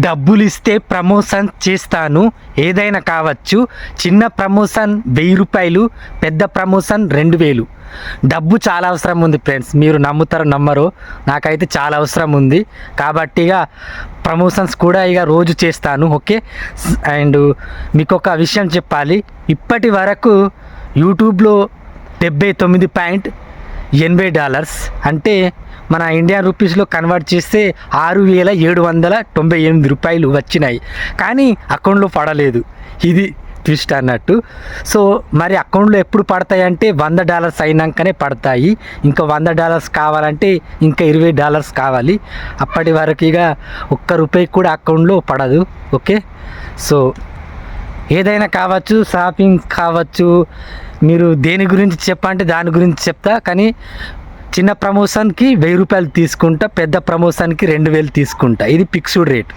డబ్బులు ఇస్తే ప్రమోషన్ చేస్తాను, ఏదైనా కావచ్చు. చిన్న ప్రమోషన్ 1000 రూపాయలు, పెద్ద ప్రమోషన్ 2000. డబ్బు చాలా అవసరం ఉంది ఫ్రెండ్స్, మీరు నమ్ముతారో నమ్మరో, నాకైతే చాలా అవసరం ఉంది. కాబట్టి ఇక ప్రమోషన్స్ కూడా ఇక రోజు చేస్తాను. ఓకే. అండ్ మీకు ఒక విషయం చెప్పాలి, ఇప్పటి వరకు యూట్యూబ్లో $79.80 అంటే మన ఇండియన్ రూపీస్లో కన్వర్ట్ చేస్తే 6798 రూపాయలు వచ్చినాయి. కానీ అకౌంట్లో పడలేదు. ఇది ట్విస్ట్ అన్నట్టు. సో మరి అకౌంట్లో ఎప్పుడు పడతాయి అంటే $100 అయినాకనే పడతాయి. ఇంకా $100 కావాలంటే ఇంకా $20 కావాలి. అప్పటి వరకు ఇక ₹1 కూడా అకౌంట్లో పడదు. ఓకే. సో ఏదైనా కావచ్చు, షాపింగ్ కావచ్చు, మీరు దేని గురించి చెప్పంటే దాని గురించి చెప్తా. కానీ చిన్న ప్రమోషన్కి 1000 రూపాయలు తీసుకుంటా, పెద్ద ప్రమోషన్కి 2000 తీసుకుంటా. ఇది ఫిక్స్డ్ రేట్.